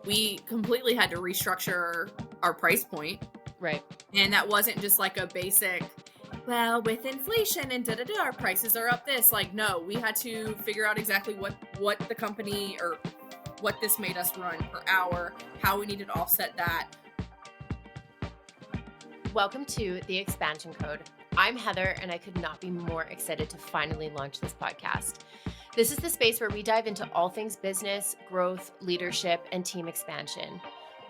we completely had to restructure our price point. Right. And that wasn't just like a basic, well, with inflation and da-da-da, our prices are up this. Like, no, we had to figure out exactly what the company or what this made us run per hour, how we needed to offset that. Welcome to The Expansion Code. I'm Heather, and I could not be more excited to finally launch this podcast. This is the space where we dive into all things business, growth, leadership, and team expansion.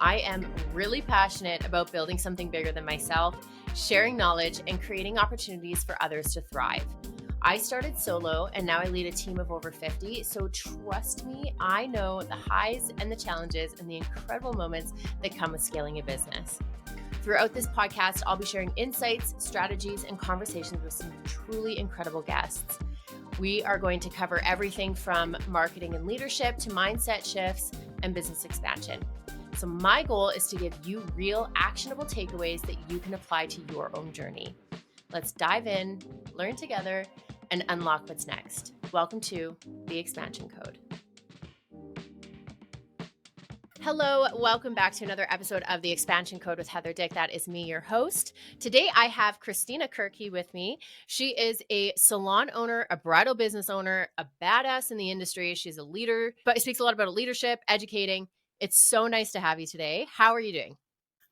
I am really passionate about building something bigger than myself, sharing knowledge, and creating opportunities for others to thrive. I started solo, and now I lead a team of over 50, so trust me, I know the highs and the challenges and the incredible moments that come with scaling a business. Throughout this podcast, I'll be sharing insights, strategies, and conversations with some truly incredible guests. We are going to cover everything from marketing and leadership to mindset shifts and business expansion. So my goal is to give you real, actionable takeaways that you can apply to your own journey. Let's dive in, learn together, and unlock what's next. Welcome to The Expansion Code. Hello, welcome back to another episode of The Expansion Code with Heather Dick. That is me, your host. Today, I have Christina Kirkey with me. She is a salon owner, a bridal business owner, a badass in the industry. She's a leader, but speaks a lot about leadership, educating. It's so nice to have you today. How are you doing?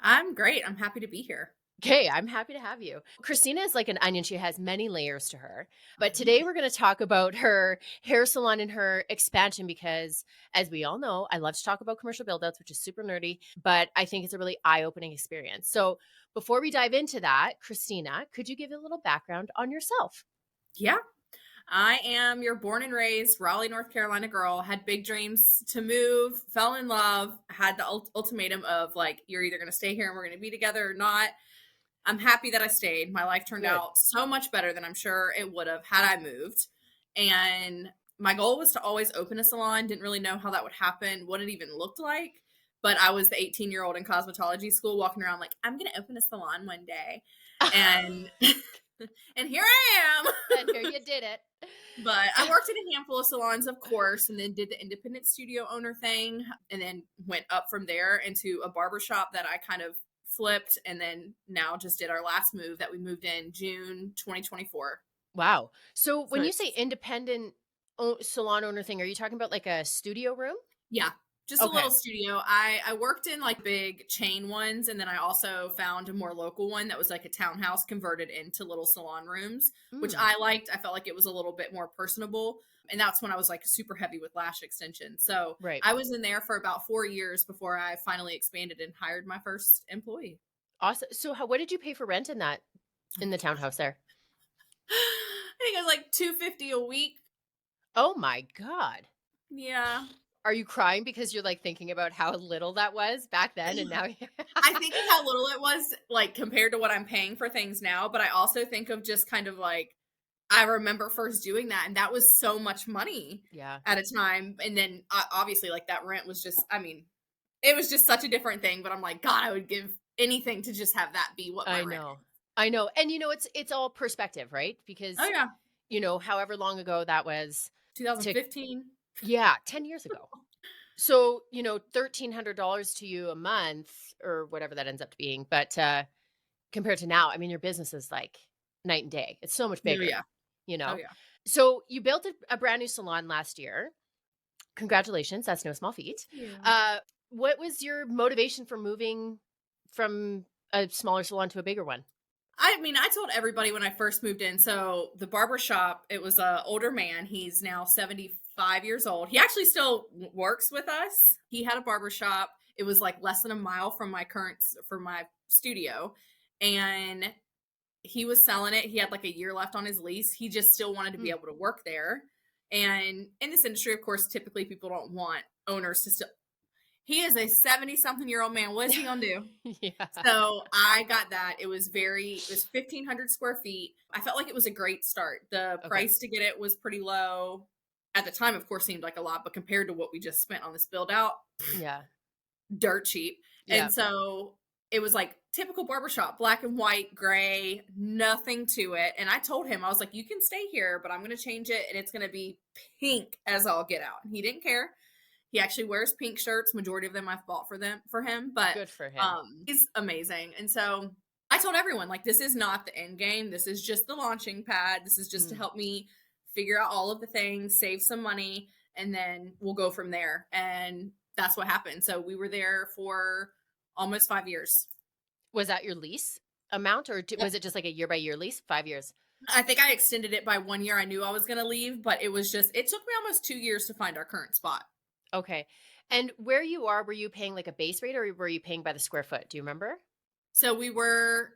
I'm great. I'm happy to be here. Okay, I'm happy to have you. Christina is like an onion. She has many layers to her. But today we're going to talk about her hair salon and her expansion because, as we all know, I love to talk about commercial build-outs, which is super nerdy, but I think it's a really eye-opening experience. So before we dive into that, Christina, could you give a little background on yourself? Yeah. I am your born and raised Raleigh, North Carolina girl, had big dreams to move, fell in love, had the ultimatum of like, you're either going to stay here and we're going to be together or not. I'm happy that I stayed. My life turned out so much better than I'm sure it would have had I moved. And my goal was to always open a salon. Didn't really know how that would happen, what it even looked like. But I was the 18-year-old in cosmetology school walking around like, I'm going to open a salon one day. And and here I am. And here you did it. But I worked in a handful of salons, of course, and then did the independent studio owner thing, and then went up from there into a barbershop that I kind of flipped, and then now just did our last move that we moved in June 2024. Wow. So when you say independent salon owner thing, are you talking about like a studio room? Yeah. Just a little studio. I worked in like big chain ones, and then I also found a more local one that was like a townhouse converted into little salon rooms, which I liked. I felt like it was a little bit more personable. And that's when I was like super heavy with lash extension. So I was in there for about 4 years before I finally expanded and hired my first employee. Awesome. So what did you pay for rent in the townhouse there? I think it was like $250 a week. Oh my God. Yeah. Are you crying because you're like thinking about how little that was back then and now? I think of how little it was like compared to what I'm paying for things now. But I also think of just kind of like, I remember first doing that, and that was so much money at a time. And then obviously like that rent was just, I mean, it was just such a different thing, but I'm like, God, I would give anything to just have that be what my rent is. I know. And you know, it's all perspective, right? Because, you know, however long ago that was. 2015. Yeah, 10 years ago. So, you know, $1,300 to you a month or whatever that ends up being. But compared to now, I mean, your business is like night and day. It's so much bigger, you know? So you built a brand new salon last year. Congratulations. That's no small feat. What was your motivation for moving from a smaller salon to a bigger one? I mean, I told everybody when I first moved in. So the barbershop, it was an older man. He's now 75 years old. He actually still works with us. He had a barbershop. It was like less than a mile from my studio. And he was selling it. He had like a year left on his lease. He just still wanted to be able to work there. And in this industry, of course, typically people don't want owners to still. He is a 70-something-year-old man. What is he going to do? So I got that. It was 1,500 square feet. I felt like it was a great start. The price to get it was pretty low. At the time, of course, seemed like a lot, but compared to what we just spent on this build out, dirt cheap. And so it was like typical barbershop, black and white, gray, nothing to it. And I told him, I was like, you can stay here, but I'm going to change it and it's going to be pink as all get out. And he didn't care. He actually wears pink shirts. Majority of them I've bought for him, but Good for him. he's amazing. And so I told everyone, like, this is not the end game. This is just the launching pad. This is just to help me figure out all of the things, save some money, and then we'll go from there. And that's what happened. So we were there for almost 5 years. Was that your lease amount, or was it just like a year by year lease? 5 years. I think I extended it by 1 year. I knew I was going to leave, but it took me almost 2 years to find our current spot. Okay. And where you are, were you paying like a base rate, or were you paying by the square foot? Do you remember? So we were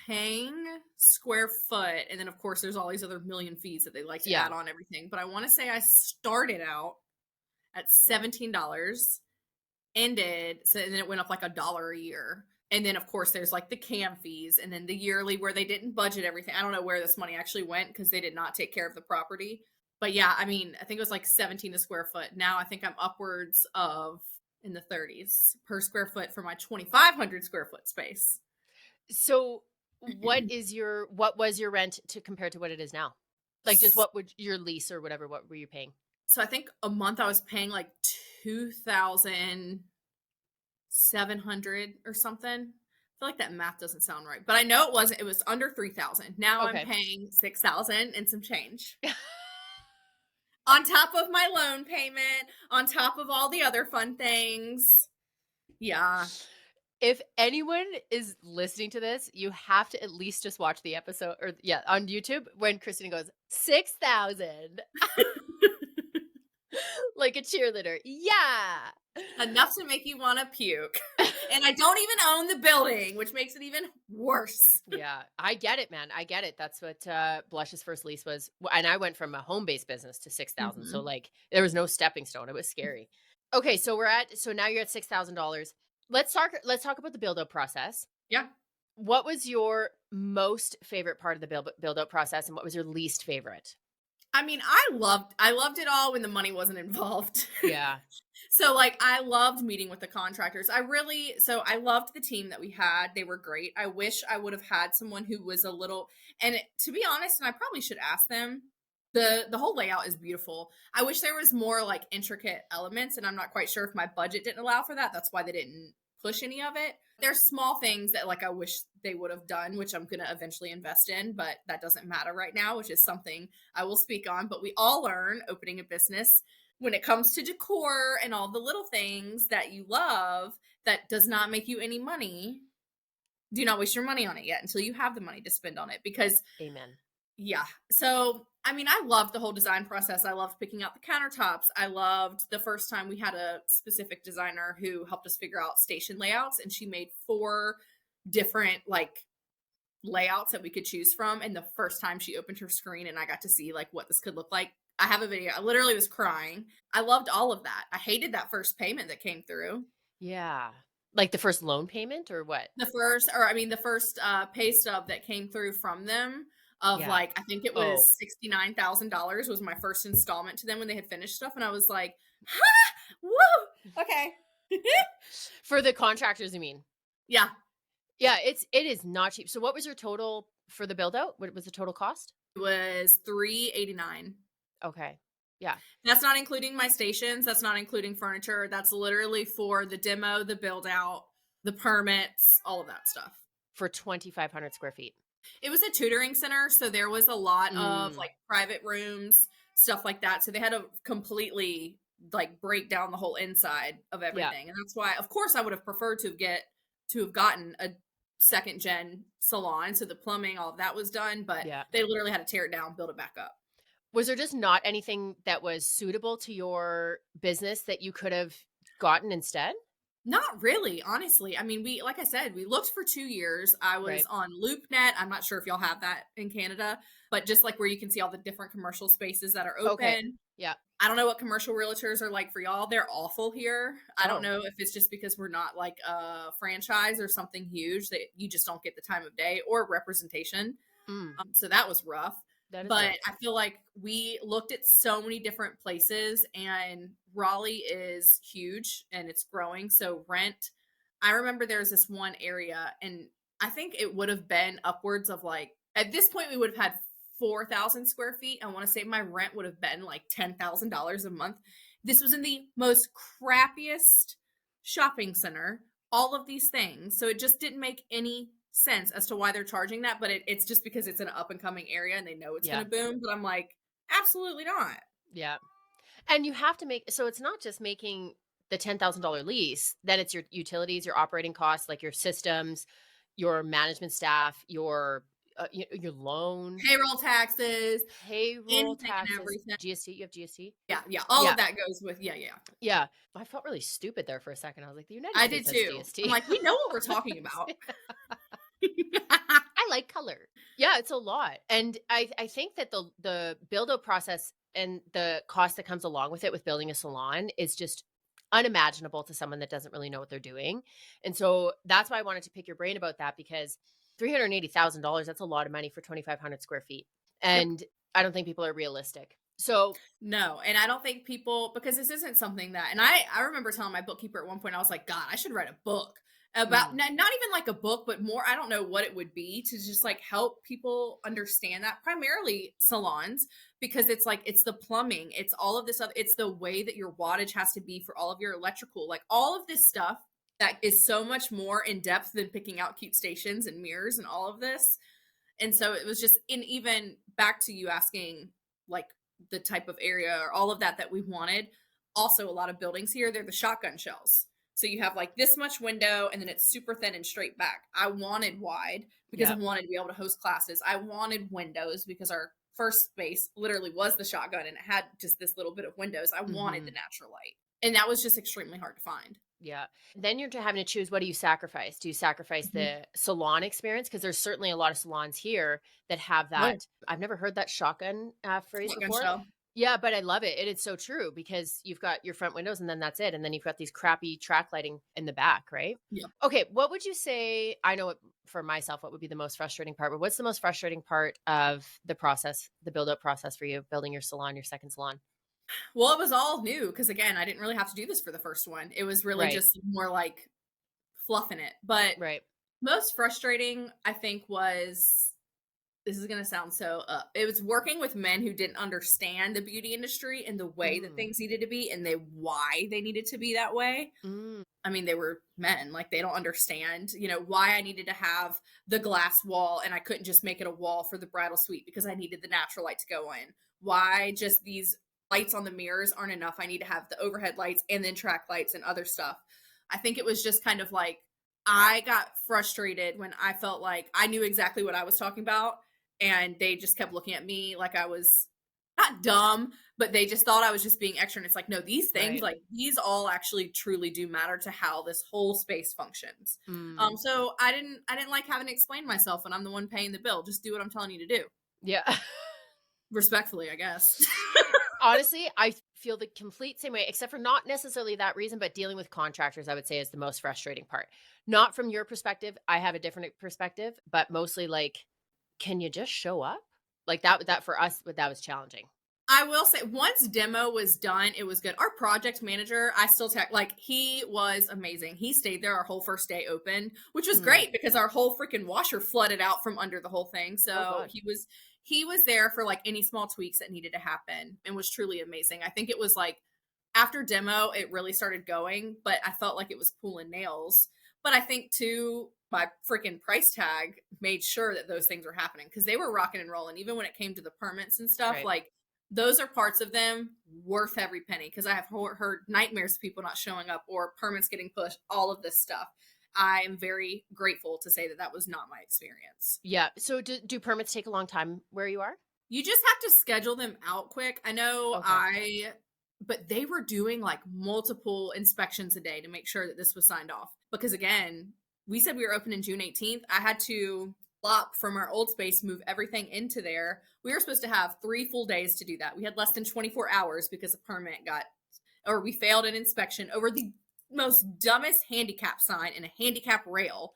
paying square foot, and then of course there's all these other million fees that they like to add on everything. But I want to say I started out at $17, and then it went up like $1 a year. And then of course there's like the CAM fees, and then the yearly where they didn't budget everything. I don't know where this money actually went because they did not take care of the property. But yeah, I mean, I think it was like 17 a square foot. Now I think I'm upwards of in the 30s per square foot for my 2,500 square foot space. So what was your rent to compare to what it is now? Like, just what would your lease or whatever, what were you paying? So I think a month I was paying like 2,700 or something. I feel like that math doesn't sound right, but I know it wasn't. It was under 3,000. Now I'm paying 6,000 and some change. On top of my loan payment, on top of all the other fun things. Yeah. If anyone is listening to this, you have to at least just watch the episode on YouTube when Christina goes 6,000. Like a cheerleader. Yeah. Enough to make you want to puke. And I don't even own the building, which makes it even worse. Yeah, I get it, man. I get it. That's what Blush's first lease was. And I went from a home-based business to 6,000. So like there was no stepping stone. It was scary. Okay, so now you're at $6,000. Let's talk about the build-out process. Yeah. What was your most favorite part of the build-out process, and what was your least favorite? I mean, I loved it all when the money wasn't involved. Yeah. So like I loved meeting with the contractors. I loved the team that we had. They were great. I wish I would have had someone who was to be honest, and I probably should ask them, the whole layout is beautiful. I wish there was more like intricate elements, and I'm not quite sure if my budget didn't allow for that. That's why they didn't push any of it. There's small things that like I wish they would have done, which I'm going to eventually invest in, but that doesn't matter right now, which is something I will speak on. But we all learn opening a business when it comes to decor and all the little things that you love that does not make you any money. Do not waste your money on it yet until you have the money to spend on it, because amen. Yeah. So, I mean, I loved the whole design process. I loved picking out the countertops. I loved the first time we had a specific designer who helped us figure out station layouts, and she made 4 different like layouts that we could choose from. And the first time she opened her screen and I got to see like what this could look like, I have a video. I literally was crying. I loved all of that. I hated that first payment that came through. Yeah. Like the first loan payment or what? The first pay stub that came through from them. Like, I think it was $69,000 was my first installment to them when they had finished stuff. And I was like, ha! Woo! Okay. For the contractors, you mean? Yeah. Yeah, it is not cheap. So what was your total for the build out? What was the total cost? It was $389. Okay. Yeah. That's not including my stations. That's not including furniture. That's literally for the demo, the build out, the permits, all of that stuff. For 2,500 square feet. It was a tutoring center, so there was a lot of like private rooms, stuff like that. So they had to completely like break down the whole inside of everything. And that's why, of course, I would have preferred to have gotten a second gen salon. So the plumbing, all of that was done, but they literally had to tear it down, build it back up. Was there just not anything that was suitable to your business that you could have gotten instead? Not really, honestly. I mean, like I said, we looked for 2 years. I was on LoopNet. I'm not sure if y'all have that in Canada, but just like where you can see all the different commercial spaces that are open. Okay. Yeah. I don't know what commercial realtors are like for y'all. They're awful here. I don't know if it's just because we're not like a franchise or something huge that you just don't get the time of day or representation. So that was rough. But I feel like we looked at so many different places, and Raleigh is huge and it's growing. So rent, I remember there's this one area, and I think it would have been upwards of like, at this point we would have had 4,000 square feet. I want to say my rent would have been like $10,000 a month. This was in the most crappiest shopping center, all of these things. So it just didn't make any sense as to why they're charging that, but it's just because it's an up and coming area and they know it's going Yeah. to boom. But I'm like, absolutely not. Yeah. And you have to make, so it's not just making the $10,000 lease, then it's your utilities, your operating costs, like your systems, your management staff, your loan, Payroll taxes, payroll anything and taxes, everything. GST. You have GST? Yeah, yeah, all Yeah. of that goes with yeah. Yeah. I felt really stupid there for a second. I was like, the United I did States has too. I'm GST. like, we know what we're talking about. I like color. Yeah, it's a lot. And I think that the build out process and the cost that comes along with it with building a salon is just unimaginable to someone that doesn't really know what they're doing. And so that's why I wanted to pick your brain about that, because $380,000, that's a lot of money for 2,500 square feet. Yep. And I don't think people are realistic. So No, and I don't think people, because this isn't something that, and I remember telling my bookkeeper at one point, I was like, God, I should write a book about, mm, not even like a book, but more, I don't know what it would be, to just like help people understand that, primarily salons, because it's like, it's the plumbing, it's all of this other, it's the way that your wattage has to be for all of your electrical, like all of this stuff that is so much more in depth than picking out cute stations and mirrors and all of this. And so it was just, in even back to you asking like the type of area or all of that we wanted. Also, a lot of buildings here, they're the shotgun shells. So you have like this much window and then it's super thin and straight back. I wanted wide because I yeah. wanted to be able to host classes. I wanted windows because our first space literally was the shotgun and it had just this little bit of windows. I wanted the Mhm. natural light. And that was just extremely hard to find. Yeah. Then you're having to choose, what do you sacrifice? Do you sacrifice Mhm. the salon experience? Because there's certainly a lot of salons here that have Oh, yeah. that. I've never heard that shotgun phrase Shotgun before. shell. Yeah, but I love it. And it's so true, because you've got your front windows and then that's it. And then you've got these crappy track lighting in the back, right? Yeah. Okay. What would you say? I know for myself, what would be the most frustrating part, but what's the most frustrating part of the process, the build up process for you, building your salon, your second salon? Well, it was all new because again, I didn't really have to do this for the first one. It was really Right. just more like fluffing it. But Right. most frustrating, I think, was, this is going to sound so it was working with men who didn't understand the beauty industry and the way that Mm. things needed to be and why they needed to be that way. Mm. I mean, they were men, like they don't understand, why I needed to have the glass wall and I couldn't just make it a wall for the bridal suite because I needed the natural light to go in. Why just these lights on the mirrors aren't enough. I need to have the overhead lights and then track lights and other stuff. I think it was just kind of like I got frustrated when I felt like I knew exactly what I was talking about and they just kept looking at me like I was not dumb, but they just thought I was just being extra. And it's like, no, these things, Right. like these all actually truly do matter to how this whole space functions. Mm. So I didn't like having to explain myself when I'm the one paying the bill. Just do what I'm telling you to do. Yeah. Respectfully, I guess. Honestly, I feel the complete same way, except for not necessarily that reason, but dealing with contractors, I would say, is the most frustrating part. Not from your perspective. I have a different perspective, but mostly like, can you just show up? Like that for us, but that was challenging. I will say once demo was done, it was good. Our project manager, I still like he was amazing. He stayed there our whole first day open, which was Mm. great because our whole freaking washer flooded out from under the whole thing. Oh So God. he was there for like any small tweaks that needed to happen and was truly amazing. I think it was like after demo, it really started going, but I felt like it was pulling nails. But I think too, my freaking price tag made sure that those things were happening because they were rocking and rolling. Even when it came to the permits and stuff, Right. like those are parts of them worth every penny because I have heard nightmares of people not showing up or permits getting pushed, all of this stuff. I am very grateful to say that that was not my experience. Yeah. So do permits take a long time where you are? You just have to schedule them out quick. I know Okay. but they were doing like multiple inspections a day to make sure that this was signed off. Because again, we said we were open in June 18th. I had to flop from our old space, move everything into there. We were supposed to have 3 full days to do that. We had less than 24 hours because a permit or we failed an inspection over the most dumbest handicap sign and a handicap rail.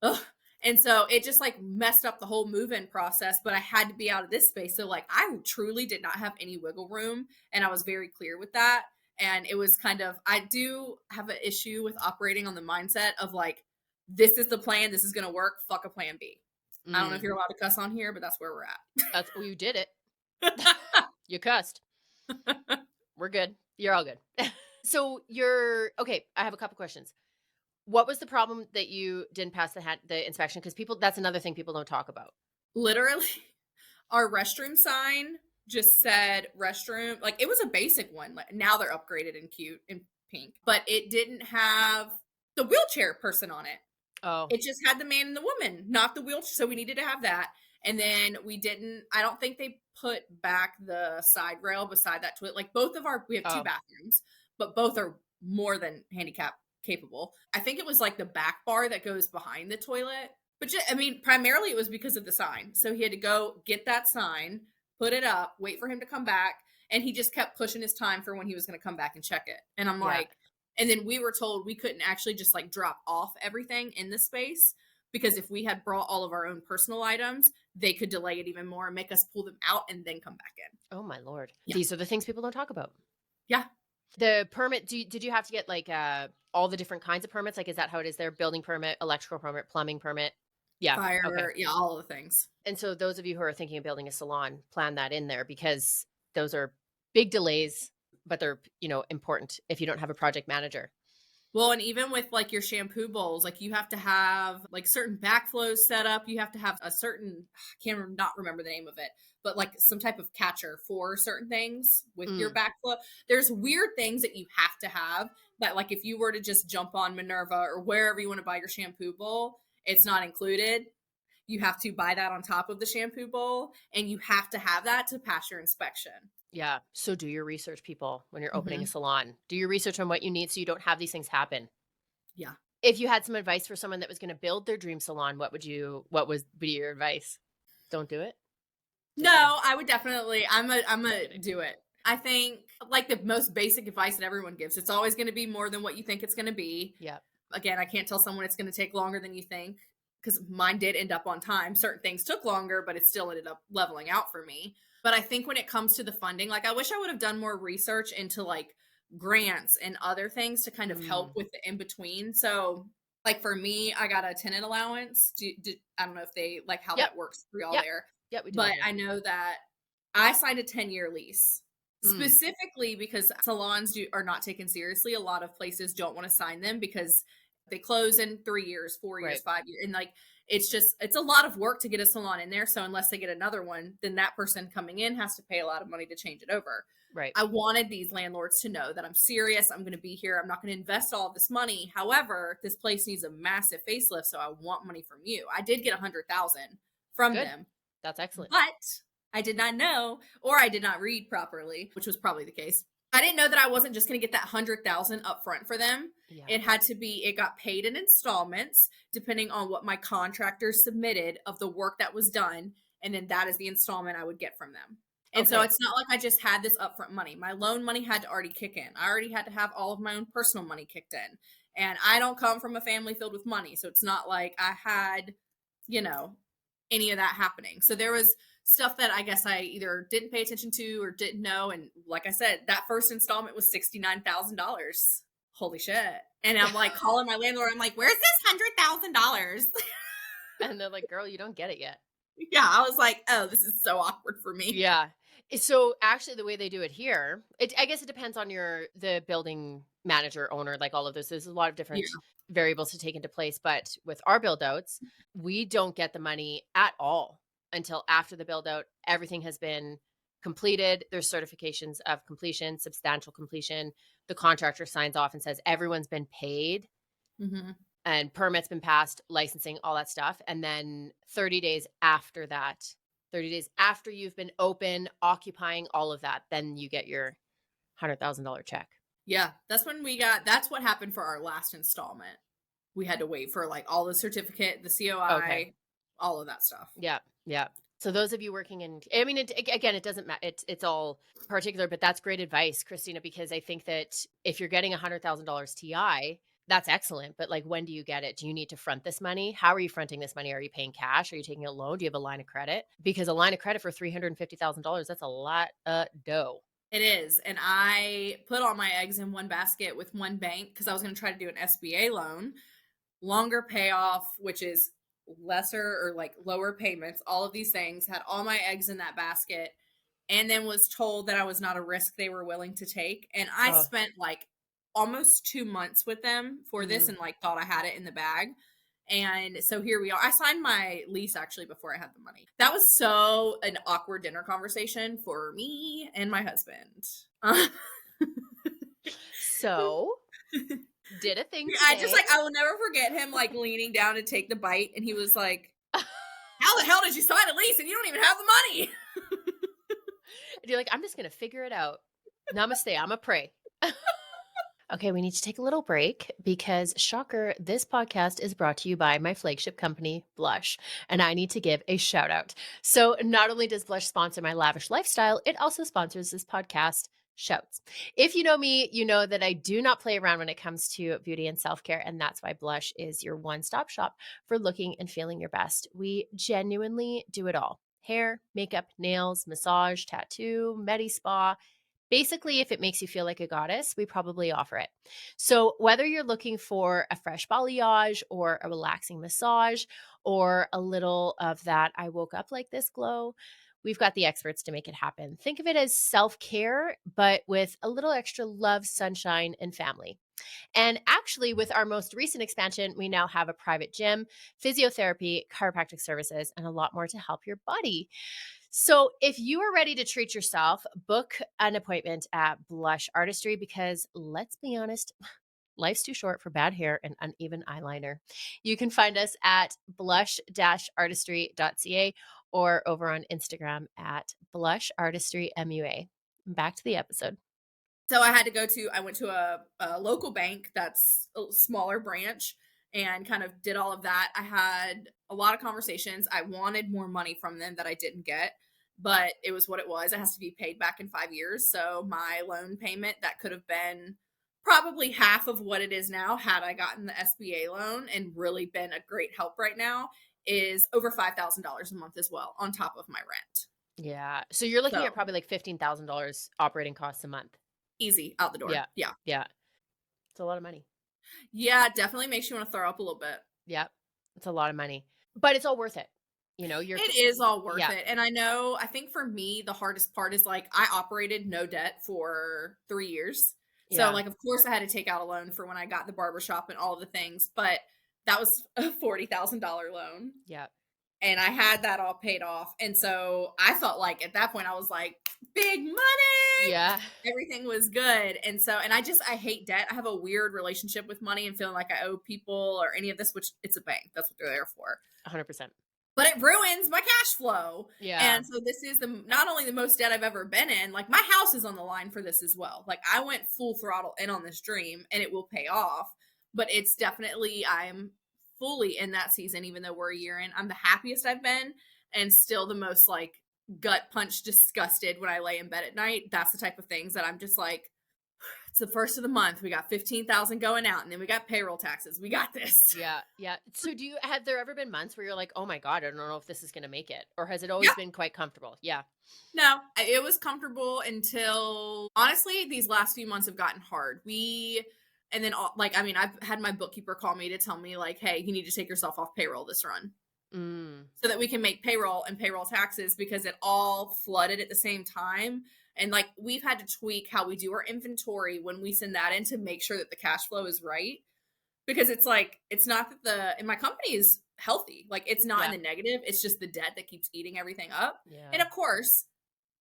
Ugh. And so it just like messed up the whole move-in process, but I had to be out of this space. So like I truly did not have any wiggle room and I was very clear with that. And it was kind of, I do have an issue with operating on the mindset of like, this is the plan, this is going to work, fuck a plan B. I don't know if Mm. you're allowed to cuss on here, but that's where Well, you did it. we're at. You cussed. We're good. You're all good. So you're okay. I have a couple questions. What was the problem that you didn't pass the inspection? Because people, that's another thing people don't talk about. Literally, our restroom sign just said restroom. Like it was a basic one. Like, now they're upgraded and cute and pink, but it didn't have the wheelchair person on it. Oh, It just had the man and the woman, not the wheelchair. So we needed to have that. And then we didn't, I don't think they put back the side rail beside that toilet. Like we have two oh, bathrooms, but both are more than handicap capable. I think it was like the back bar that goes behind the toilet. But just, I mean, primarily it was because of the sign. So he had to go get that sign, put it up, wait for him to come back. And he just kept pushing his time for when he was going to come back and check it. And I'm yeah. like, and then we were told we couldn't actually just like drop off everything in the space because if we had brought all of our own personal items, they could delay it even more and make us pull them out and then come back in. Oh my Lord. Yeah. These are the things people don't talk about. Yeah. The permit, did you have to get like all the different kinds of permits? Like, is that how it is there? Building permit, electrical permit, plumbing permit? Yeah. Okay. Fire. Yeah. All of the things. And so those of you who are thinking of building a salon, plan that in there because those are big delays, but they're, important if you don't have a project manager. Well, and even with like your shampoo bowls, like you have to have like certain backflows set up. You have to have a certain, not remember the name of it, but like some type of catcher for certain things with your backflow. There's weird things that you have to have that, like, if you were to just jump on Minerva or wherever you want to buy your shampoo bowl, it's not included. You have to buy that on top of the shampoo bowl, and you have to have that to pass your inspection. Yeah. So do your research, people, when you're opening a Mm-hmm. salon. Do your research on what you need so you don't have these things happen. Yeah. If you had some advice for someone that was going to build their dream salon, what would be your advice? Don't do it. Just kidding. No, I would definitely. I'm a do it. I think like the most basic advice that everyone gives. It's always going to be more than what you think it's going to be. Yeah. Again, I can't tell someone it's going to take longer than you think because mine did end up on time. Certain things took longer, but it still ended up leveling out for me. But I think when it comes to the funding, like I wish I would have done more research into like grants and other things to kind of help with the in between. So, like for me, I got a tenant allowance. I don't know if they like how Yep. that works for y'all Yep. there, Yep. We do. but I know that I signed a 10-year lease Mm. specifically because salons are not taken seriously. A lot of places don't want to sign them because they close in 3 years, 4 years, Right. 5 years. And like, it's a lot of work to get a salon in there. So unless they get another one, then that person coming in has to pay a lot of money to change it over. Right. I wanted these landlords to know that I'm serious. I'm going to be here. I'm not going to invest all of this money. However, this place needs a massive facelift. So I want money from you. I did get 100,000 from Good. them, That's excellent. but I did not know, or I did not read properly, which was probably the case. I didn't know that I wasn't just going to get that 100,000 up front for them. Yeah. It got paid in installments depending on what my contractor submitted of the work that was done. And then that is the installment I would get from them. And so Okay. it's not like I just had this upfront money. My loan money had to already kick in. I already had to have all of my own personal money kicked in. And I don't come from a family filled with money. So it's not like I had, any of that happening. So there was stuff that I guess I either didn't pay attention to or didn't know. And like I said, that first installment was $69,000. Holy shit. And I'm like calling my landlord. I'm like, where's this $100,000? And they're like, girl, you don't get it yet. Yeah. I was like, oh, this is so awkward for me. Yeah. So actually the way they do it here, I guess it depends on the building manager, owner, like all of this. There's a lot of different variables to take into place. But with our build outs, we don't get the money at all until after the build out. Everything has been completed. There's certifications of completion, substantial completion. The contractor signs off and says everyone's been paid. Mm-hmm. And permits been passed, licensing, all that stuff. And then 30 days after that, 30 days after you've been open, occupying all of that, then you get your $100,000 check. Yeah, that's what happened for our last installment. We had to wait for like all the certificate, the COI, all of that stuff. Yeah. Yeah. So those of you working it doesn't matter. It's all particular, but that's great advice, Christina, because I think that if you're getting $100,000 TI, that's excellent. But like, when do you get it? Do you need to front this money? How are you fronting this money? Are you paying cash? Are you taking a loan? Do you have a line of credit? Because a line of credit for $350,000, that's a lot of dough. It is. And I put all my eggs in one basket with one bank because I was going to try to do an SBA loan, longer payoff, which is lesser or like lower payments, all of these things, had all my eggs in that basket. and then was told that I was not a risk they were willing to take. And I Oh, spent like almost 2 months with them for this mm. and like thought I had it in the bag. And so here we are. I signed my lease actually before I had the money. That was so an awkward dinner conversation for me and my husband. So, did a thing I just today. like I will never forget him like leaning down to take the bite, and he was like, "How the hell did you sign a lease and you don't even have the money?" And you're like, I'm just gonna figure it out. Namaste. I'm a pray. Okay, we need to take a little break because, shocker, this podcast is brought to you by my flagship company, Blush, and I need to give a shout out. So, not only does Blush sponsor my lavish lifestyle, it also sponsors this podcast. Shouts. If you know me, you know that I do not play around when it comes to beauty and self care, and that's why Blush is your one stop shop for looking and feeling your best. We genuinely do it all: hair, makeup, nails, massage, tattoo, medi spa. Basically, if it makes you feel like a goddess, we probably offer it. So, whether you're looking for a fresh balayage or a relaxing massage or a little of that I woke up like this glow, we've got the experts to make it happen. Think of it as self care, but with a little extra love, sunshine, and family. And actually, with our most recent expansion, we now have a private gym, physiotherapy, chiropractic services, and a lot more to help your body. So, if you are ready to treat yourself, book an appointment at Blush Artistry because let's be honest, life's too short for bad hair and uneven eyeliner. You can find us at blush-artistry.ca or over on Instagram at blushartistrymua. Back to the episode. So I went to a local bank that's a smaller branch and kind of did all of that. I had a lot of conversations. I wanted more money from them that I didn't get, but it was what it was. It has to be paid back in 5 years. So my loan payment that could have been probably half of what it is now had I gotten the SBA loan and really been a great help right now is over $5,000 a month as well on top of my rent. Yeah. So, you're looking So at probably like $15,000 operating costs a month. easy out the door. Yeah. Yeah. Yeah. It's a lot of money. Yeah, it definitely makes you want to throw up a little bit. Yep. It's a lot of money, but it's all worth it. You know, It is all worth yeah, it. And I think for me, the hardest part is like I operated no debt for 3 years. So, yeah, like, of course, I had to take out a loan for when I got the barbershop and all of the things, but that was a $40,000 loan. yeah, And I had that all paid off. And so I felt like at that point, I was like, big money. yeah, Everything was good. And so, and I hate debt. I have a weird relationship with money and feeling like I owe people or any of this, which it's a bank. That's what they're there for. 100%. But it ruins my cash flow. Yeah, And so this is not only the most debt I've ever been in, like my house is on the line for this as well. Like I went full throttle in on this dream and it will pay off, but it's definitely I'm fully in that season even though we're a year in. I'm the happiest I've been and still the most like gut punch disgusted when I lay in bed at night. That's the type of things that I'm just like it's the first of the month. We got 15,000 going out and then we got payroll taxes. We got this. yeah, yeah. So, have there ever been months where you're like, oh my God, I don't know if this is going to make it? Or has it always Yeah. been quite comfortable? Yeah. No, it was comfortable until honestly, these last few months have gotten hard. And then like, I mean, I've had my bookkeeper call me to tell me like, hey, you need to take yourself off payroll this run Mm, so that we can make payroll and payroll taxes because it all flooded at the same time. And like, we've had to tweak how we do our inventory when we send that in to make sure that the cash flow is right. Because it's like, it's not that and my company is healthy. Like, it's not in yeah, the negative. It's just the debt that keeps eating everything up. And yeah, of course,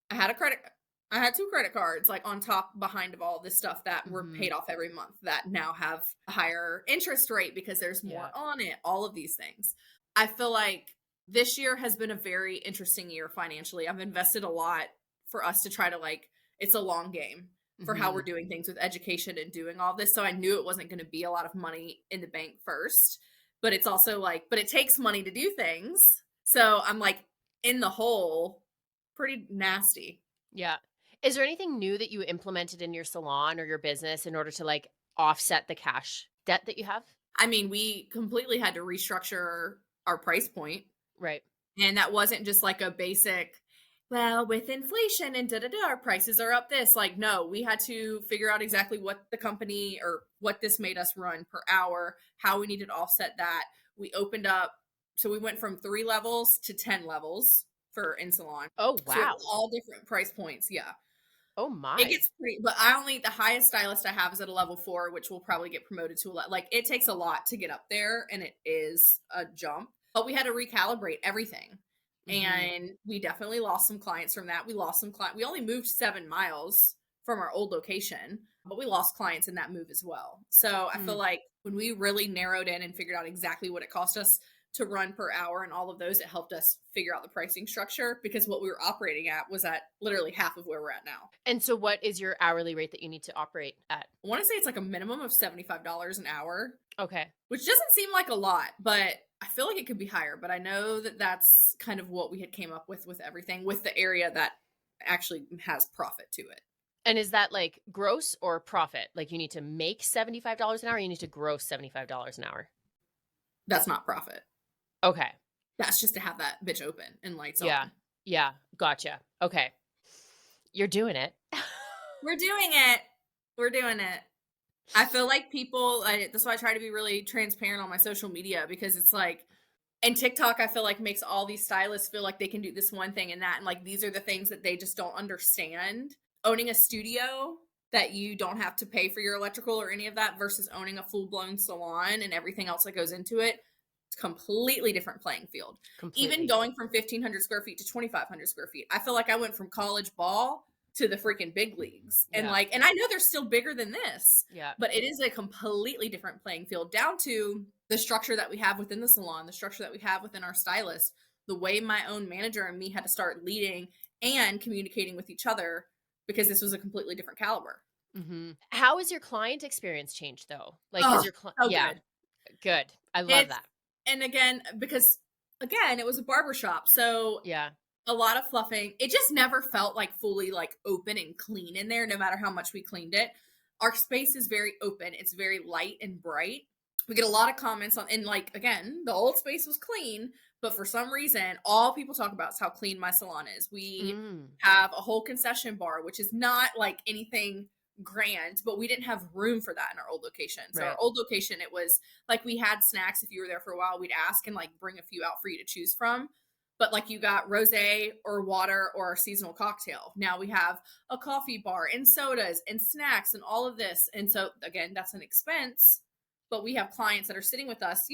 I had 2 credit cards like on top behind of all this stuff that were hmm, paid off every month that now have a higher interest rate because there's more yeah, on it, all of these things. I feel like this year has been a very interesting year financially. I've invested a lot for us to try to like it's a long game for how hmm, we're doing things with education and doing all this. So I knew it wasn't going to be a lot of money in the bank first, but it's also like but it takes money to do things. So I'm like in the hole pretty nasty. yeah. Is there anything new that you implemented in your salon or your business in order to like offset the cash debt that you have? I mean, we completely had to restructure our price point, Right. and that wasn't just like a basic, well, with inflation and da da da, our prices are up this. Like, no, we had to figure out exactly what the company or what this made us run per hour, how we needed to offset that. We opened up, so we went from 3 levels to 10 levels for in salon. Oh, So we have wow. all different price points. Yeah. Oh It my. gets pretty, but the highest stylist I have is at a level 4, which will probably get promoted to a lot. Like, it takes a lot to get up there, and it is a jump. But we had to recalibrate everything, Mm-hmm. and we definitely lost some clients from that. We lost some client. We only moved 7 miles from our old location, but we lost clients in that move as well. So I feel Mm. like when we really narrowed in and figured out exactly what it cost us to run per hour and all of those, it helped us figure out the pricing structure, because what we were operating at was at literally half of where we're at now. And so what is your hourly rate that you need to operate at? I want to say it's like a minimum of $75 an hour, Okay. which doesn't seem like a lot, but I feel like it could be higher. But I know that that's kind of what we had came up with everything, with the area that actually has profit to it. And is that like gross or profit? Like you need to make $75 an hour, or you need to gross $75 an hour? That's not profit. Okay. That's just to have that bitch open and lights Yeah. on. Yeah. Gotcha. Okay. You're doing it. We're doing it. We're doing it. I feel like that's why I try to be really transparent on my social media, because it's like, and TikTok, I feel like, makes all these stylists feel like they can do this one thing and that. And like, these are the things that they just don't understand. Owning a studio that you don't have to pay for your electrical or any of that, versus owning a full blown salon and everything else that goes into it. It's completely different playing field. Even Completely. going from 1,500 square feet to 2,500 square feet. I feel like I went from college ball to the freaking big leagues. And Yeah. like, and I know they're still bigger than this, Yeah. but it is a completely different playing field, down to the structure that we have within the salon, the structure that we have within our stylist, the way my own manager and me had to start leading and communicating with each other, because this was a completely different caliber. Mm-hmm. How has your client experience changed though? Like, Oh, is your client? so Yeah. good. Good. I love It's, that. and again, because again, it was a barber shop. So Yeah. a lot of fluffing. It just never felt like fully like open and clean in there, no matter how much we cleaned it. Our space is very open. It's very light and bright. We get a lot of comments on, and like, again, the old space was clean, but for some reason, all people talk about is how clean my salon is. We Mm. have a whole concession bar, which is not like anything grand, but we didn't have room for that in our old location. So Right. our old location, it was like, we had snacks. If you were there for a while, we'd ask and like bring a few out for you to choose from. But like, you got rosé or water or a seasonal cocktail. Now we have a coffee bar and sodas and snacks and all of this. And so again, that's an expense. But we have clients that are sitting with us,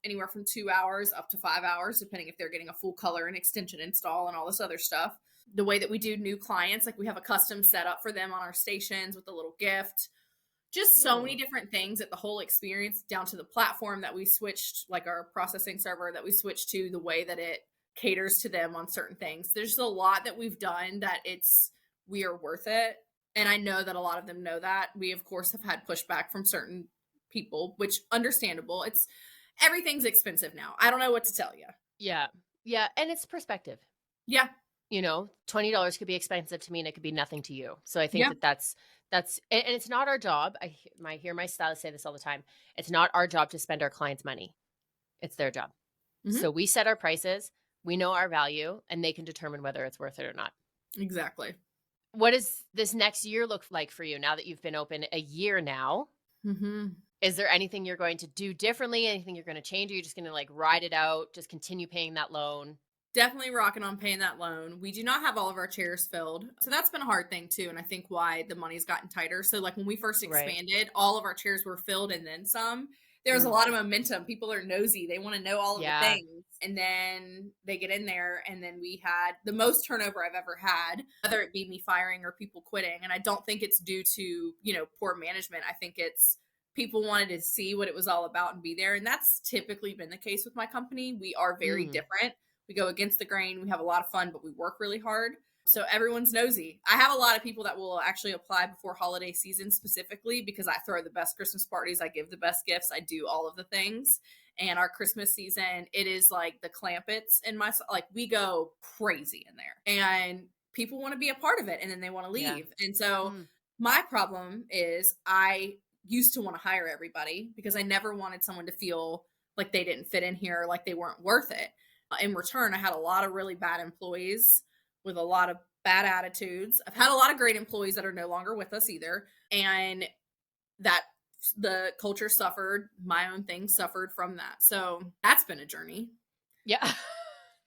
anywhere from 2 hours up to 5 hours, depending if they're getting a full color and extension install and all this other stuff. The way that we do new clients, like, we have a custom setup for them on our stations with a little gift. Just so many Ooh. different things, that the whole experience, down to the platform that we switched, like our processing server that we switched to, the way that it caters to them on certain things. There's a lot that we've done that we are worth it. And I know that a lot of them know that. We, of course, have had pushback from certain people, which understandable. Everything's expensive now. I don't know what to tell you. Yeah. Yeah. And it's perspective. Yeah. $20 could be expensive to me and it could be nothing to you. So I think Yeah. that's, and it's not our job. I hear my stylist say this all the time. It's not our job to spend our clients' money. It's their job. Mhm. So we set our prices, we know our value, and they can determine whether it's worth it or not. Exactly. What does this next year look like for you now that you've been open a year now? Mm-hmm. Is there anything you're going to do differently? Anything you're going to change? Or are you just going to like ride it out, just continue paying that loan? Definitely rocking on paying that loan. We do not have all of our chairs filled. So that's been a hard thing too. And I think why the money's gotten tighter. So like, when we first Right. expanded, all of our chairs were filled and then some. There was a Mm. lot of momentum. People are nosy. They want to know all of the Yeah. things. And then they get in there, and then we had the most turnover I've ever had, whether it be me firing or people quitting. And I don't think it's due to, poor management. I think it's people wanted to see what it was all about and be there. And that's typically been the case with my company. We are very Mm. different. We go against the grain. We have a lot of fun, but we work really hard. So everyone's nosy. I have a lot of people that will actually apply before holiday season, specifically because I throw the best Christmas parties. I give the best gifts. I do all of the things. And our Christmas season, it is like the Clampets in like, we go crazy in there, and people want to be a part of it, and then they want to leave. Yeah. And so my problem is, I used to want to hire everybody because I never wanted someone to feel like they didn't fit in here, like they weren't worth it. In return, I had a lot of really bad employees with a lot of bad attitudes. I've had a lot of great employees that are no longer with us either. And that the culture suffered, my own thing suffered from that. So that's been a journey. Yeah.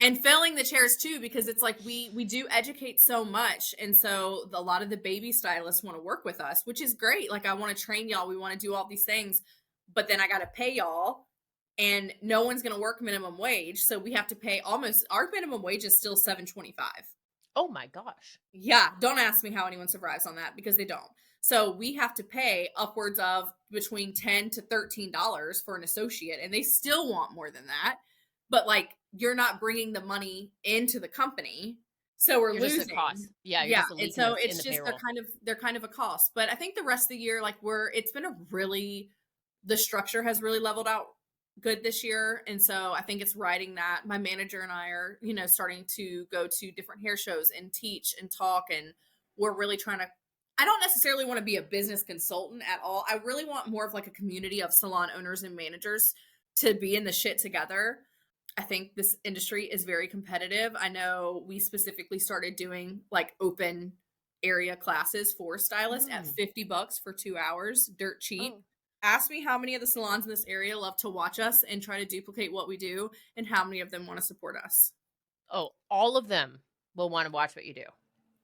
And filling the chairs too, because it's like we do educate so much, and so a lot of the baby stylists want to work with us, which is great. Like, I want to train y'all, we want to do all these things, but then I got to pay y'all, and no one's going to work minimum wage, so we have to pay almost our minimum wage is still 7.25. Oh my gosh. Yeah, don't ask me how anyone survives on that because they don't. So we have to pay upwards of between $10 to $13 for an associate, and they still want more than that. But like, you're not bringing the money into the company, so we're You're just a losing. cost. Yeah, you're Yeah, just a and leak so in it's the just payroll. they're kind of a cost. But I think the rest of the year, like, it's been a really, the structure has really leveled out good this year, and so I think it's riding that. My manager and I are, starting to go to different hair shows and teach and talk, and we're really trying to, I don't necessarily want to be a business consultant at all. I really want more of like a community of salon owners and managers to be in the shit together. I think this industry is very competitive. I know we specifically started doing like open area classes for stylists at Mm. $50 for 2 hours, dirt cheap. Oh. Ask me how many of the salons in this area love to watch us and try to duplicate what we do, and how many of them want to support us. Oh, all of them will want to watch what you do.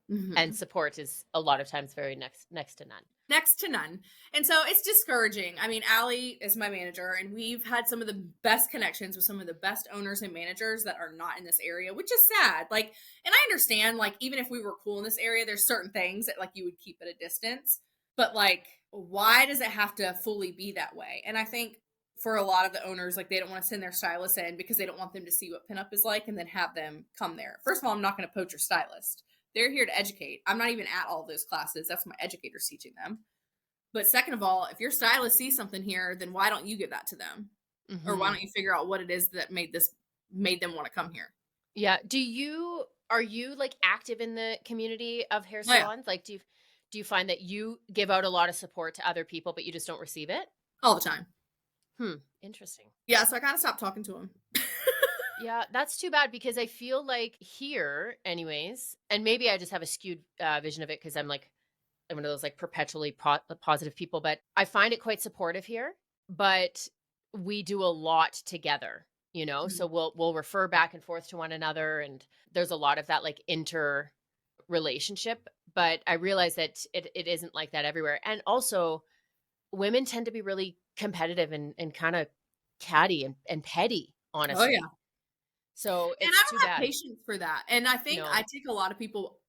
And Mhm. support is a lot of times very next to none. Next to none. And so it's discouraging. I mean, Allie is my manager, and we've had some of the best connections with some of the best owners and managers that are not in this area, which is sad. Like, and I understand, like, even if we were cool in this area, there's certain things that like you would keep at a distance. But like, why does it have to fully be that way? And I think for a lot of the owners, like, they don't want to send their stylists in because they don't want them to see what pinup is like and then have them come there. First of all, I'm not going to poach your stylist. They're here to educate. I'm not even at all those classes. That's my educators teaching them. But second of all, if your stylist sees something here, then why don't you give that to them? Or why Hmm. don't you figure out what it is that made them want to come here? Yeah. Are you like active in the community of hair Oh yeah, salons? Like, do you find that you give out a lot of support to other people, but you just don't receive it? all the time. Hmm. Interesting. Yeah, so I kind of stopped talking to them. Yeah, that's too bad because I feel like here, anyways, and maybe I just have a skewed vision of it because I'm one of those like perpetually positive people, but I find it quite supportive here. But we do a lot together, so we'll refer back and forth to one another, and there's a lot of that like inter relationship. But I realize that it isn't like that everywhere. And also, women tend to be really competitive and kind of catty and petty, Oh yeah. honestly. So And it's I too don't have bad. patience for that. And I think I No. take a lot of people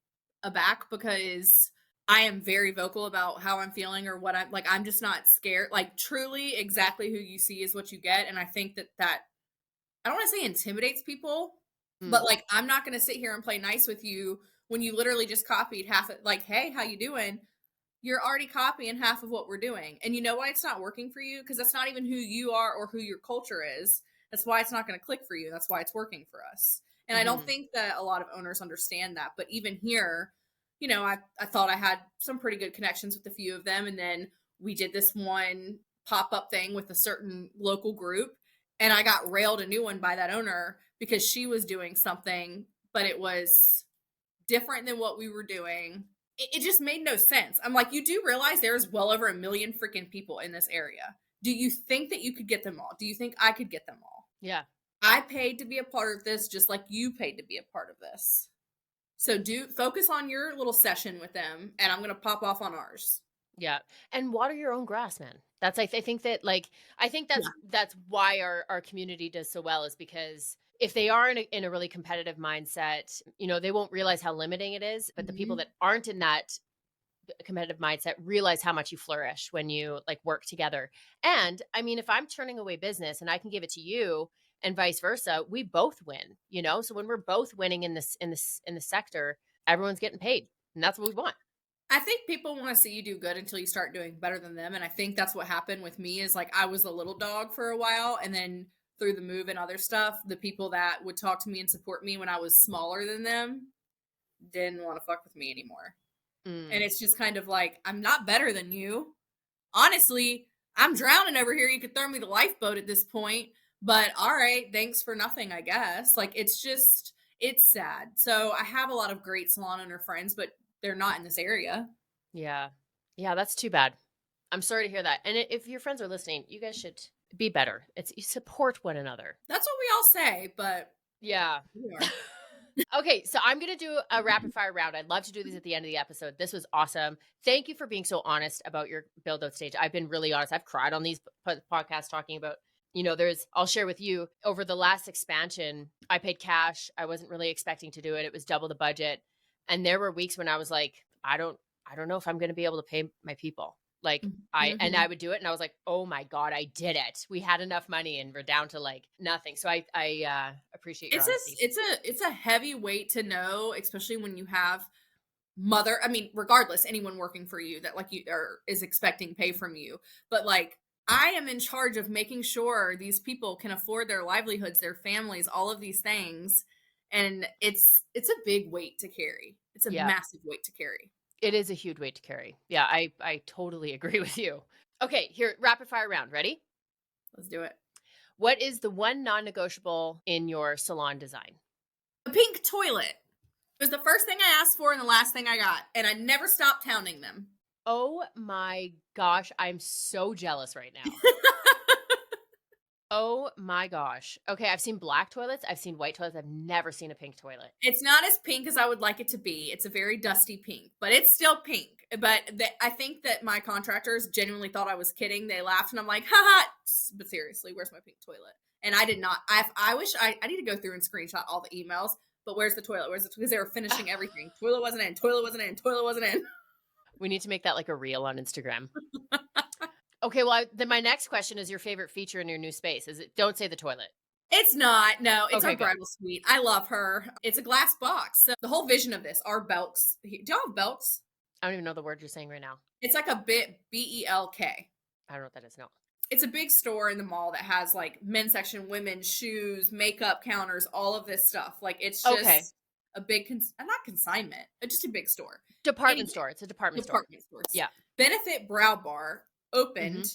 aback because I am very vocal about how I'm feeling or what I'm like. I'm just not scared. Like, truly, exactly who you see is what you get. And I think that I don't want to say intimidates people, but Mm. like, I'm not going to sit here and play nice with you when you literally just copied half of, like, hey, how you doing? You're already copying half of what we're doing. And you know why it's not working for you? Because that's not even who you are or who your culture is. That's why it's not going to click for you. That's why it's working for us. And I don't Mhm. think that a lot of owners understand that. But even here, I thought I had some pretty good connections with a few of them. And then we did this one pop up thing with a certain local group. And I got railed a new one by that owner because she was doing something, but it was different than what we were doing. It just made no sense. I'm like, you do realize there's well over a million freaking people in this area. Do you think that you could get them all? Do you think I could get them all? Yeah. I paid to be a part of this just like you paid to be a part of this. So do focus on your little session with them, and I'm going to pop off on ours. Yeah. And water your own grass, man. I think that like I think Yeah. that's why our community does so well is because if they are in a really competitive mindset, they won't realize how limiting it is, but the people Mhm. that aren't in that competitive mindset realize how much you flourish when you like work together. And I mean, if I'm turning away business and I can give it to you and vice versa, we both win. So when we're both winning in this sector, everyone's getting paid. And that's what we want. I think people want to see you do good until you start doing better than them. And I think that's what happened with me is like I was a little dog for a while. And then through the move and other stuff, the people that would talk to me and support me when I was smaller than them didn't want to fuck with me anymore. And Mm. it's just kind of like, I'm not better than you. Honestly, I'm drowning over here. You could throw me the lifeboat at this point. But all right, thanks for nothing, I guess. Like, it's sad. So I have a lot of great salon owner friends, but they're not in this area. Yeah. Yeah, that's too bad. I'm sorry to hear that. And if your friends are listening, you guys should be better. It's you support one another. That's what we all say, but Yeah. You are. Okay, so I'm going to do a rapid fire round. I'd love to do these at the end of the episode. This was awesome. Thank you for being so honest about your build out stage. I've been really honest. I've cried on these podcasts talking about, I'll share with you over the last expansion, I paid cash. I wasn't really expecting to do it. It was double the budget. And there were weeks when I was like, I don't know if I'm going to be able to pay my people. Like and I would do it and I was like, oh my God, I did it. We had enough money and we're down to like nothing. So I appreciate your honesty. It's a heavy weight to know, especially when you have regardless, anyone working for you that like you or is expecting pay from you. But like I am in charge of making sure these people can afford their livelihoods, their families, all of these things. And it's a big weight to carry. It's a massive weight to carry. It is a huge weight to carry. Yeah, I totally agree with you. Okay, here, rapid fire round. Ready? Let's do it. What is the one non-negotiable in your salon design? A pink toilet. It was the first thing I asked for and the last thing I got. And I never stopped counting them. Oh my gosh, I'm so jealous right now. Oh my gosh. Okay, I've seen black toilets. I've seen white toilets. I've never seen a pink toilet. It's not as pink as I would like it to be. It's a very dusty pink, but it's still pink. But I think that my contractors genuinely thought I was kidding. They laughed and I'm like, haha. But seriously, where's my pink toilet? And I did not. I wish I need to go through and screenshot all the emails. But where's the toilet? Because they were finishing everything. Toilet wasn't in. Toilet wasn't in. Toilet wasn't in. We need to make that like a reel on Instagram. Okay, well, then my next question is your favorite feature in your new space. Is it? Don't say the toilet. It's not. No, it's Okay, our bridal suite. I love her. It's a glass box. So the whole vision of this are belts. Do y'all have belts? I don't even know the word you're saying right now. It's like a BELK. I don't know what that is. No. It's a big store in the mall that has like men's section, women's shoes, makeup counters, all of this stuff. Like it's just a big, not consignment, but just a big store. Department store. It's a department store. Yeah. Benefit Brow Bar opened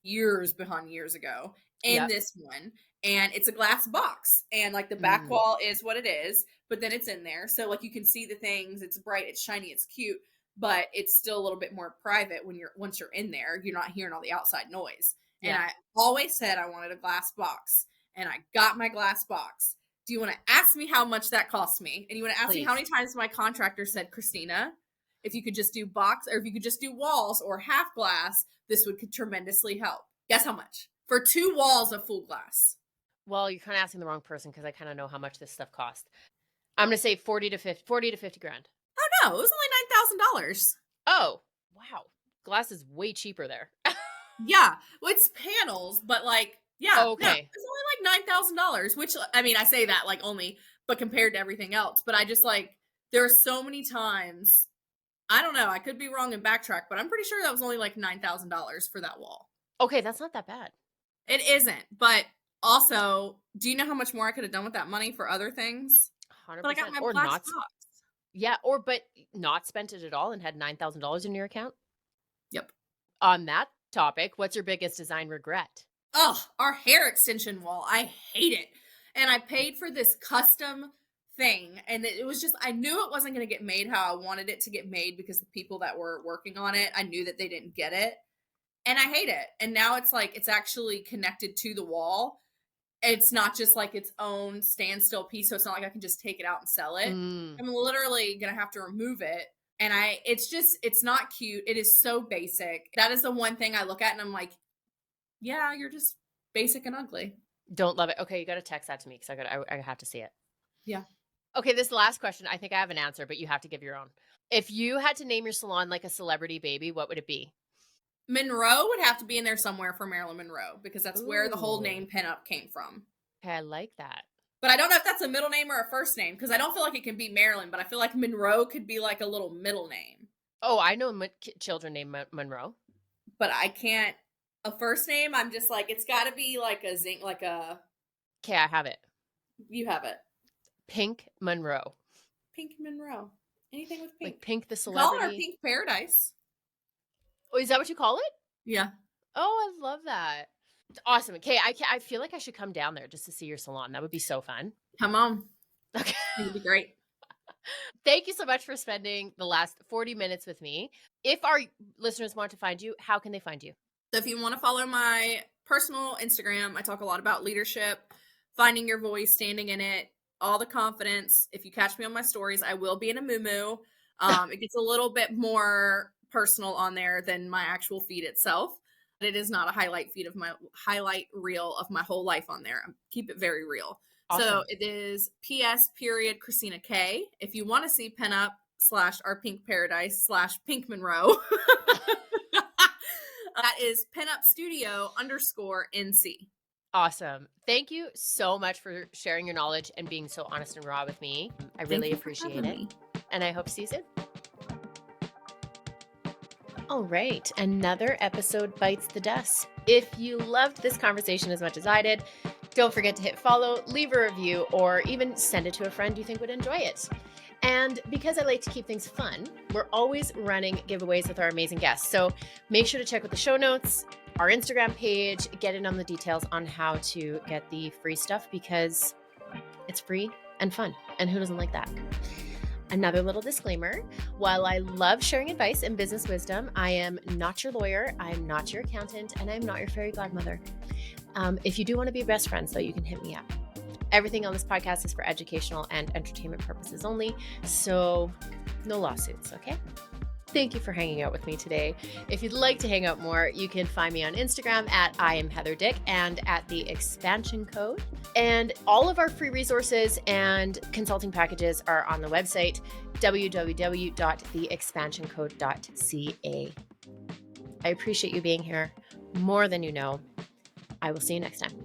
years behind years ago. And this one. And it's a glass box. And like the back wall is what it is. But then it's in there. So like you can see the things. It's bright. It's shiny. It's cute. But it's still a little bit more private once you're in there. You're not hearing all the outside noise. And I always said I wanted a glass box. And I got my glass box. Do you want to ask me how much that cost me? And you want to ask me how many times my contractor said, Christina, if you could just do box or if you could just do walls or half glass, this would tremendously help. Guess how much? For 2 walls of full glass. Well, you're kind of asking the wrong person because I kind of know how much this stuff costs. I'm going to say 40 to 50 grand. Oh, no. It was only $9,000. Oh, wow. Glass is way cheaper there. Yeah. Well, it's panels, but like, yeah. Oh, okay. No, it's only like $9,000, which, I mean, I say that like only, but compared to everything else. But I just like, there are so many times, I don't know, I could be wrong and backtrack, but I'm pretty sure that was only like $9,000 for that wall. Okay, that's not that bad. It isn't, but also, do you know how much more I could have done with that money for other things? 100%. But I got my or glass not. box. Yeah, but not spent it at all and had $9,000 in your account? Yep. On that topic, what's your biggest design regret? Oh, our hair extension wall. I hate it. And I paid for this custom thing. And it was just, I knew it wasn't going to get made how I wanted it to get made because the people that were working on it, I knew that they didn't get it. And I hate it. And now it's like, it's actually connected to the wall. It's not just like its own standstill piece. So it's not like I can just take it out and sell it. I'm literally going to have to remove it. And it's not cute. It is so basic. That is the one thing I look at and I'm like, yeah, you're just basic and ugly. Don't love it. Okay, you got to text that to me because I have to see it. Yeah. Okay, this last question, I think I have an answer, but you have to give your own. If you had to name your salon like a celebrity baby, what would it be? Monroe would have to be in there somewhere for Marilyn Monroe because that's where the whole name pinup came from. Okay, I like that. But I don't know if that's a middle name or a first name because I don't feel like it can be Marilyn, but I feel like Monroe could be like a little middle name. Oh, I know children named Monroe. But I can't. A first name, I'm just like, it's got to be like a zinc, like a. Okay, I have it. You have it. Pink Monroe. Pink Monroe. Anything with pink. Like Pink the celebrity. Call her Pink Paradise. Oh, is that what you call it? Yeah. Oh, I love that. Awesome. Okay, I feel like I should come down there just to see your salon. That would be so fun. Come on. Okay. It would be great. Thank you so much for spending the last 40 minutes with me. If our listeners want to find you, how can they find you? So if you want to follow my personal Instagram, I talk a lot about leadership, finding your voice, standing in it, all the confidence. If you catch me on my stories, I will be in a muumuu. It gets a little bit more personal on there than my actual feed itself. But it is not a highlight reel of my whole life on there. Keep it very real. Awesome. So it is PS period Christina K. If you want to see pinup / our pink paradise / pink Monroe, that is pinup studio _NC. Awesome. Thank you so much for sharing your knowledge and being so honest and raw with me. I really appreciate it. And I hope to see you soon. All right, another episode bites the dust. If you loved this conversation as much as I did, don't forget to hit follow, leave a review, or even send it to a friend you think would enjoy it. And because I like to keep things fun, we're always running giveaways with our amazing guests. So make sure to check out the show notes, our Instagram page, get in on the details on how to get the free stuff, because it's free and fun. And who doesn't like that? Another little disclaimer: while I love sharing advice and business wisdom, I am not your lawyer, I'm not your accountant, and I'm not your fairy godmother. If you do want to be best friends, though, you can hit me up. Everything on this podcast is for educational and entertainment purposes only, so no lawsuits, okay? Thank you for hanging out with me today. If you'd like to hang out more, you can find me on Instagram at I am Heather Dick and at the Expansion Code. And all of our free resources and consulting packages are on the website, www.theexpansioncode.ca. I appreciate you being here more than you know. I will see you next time.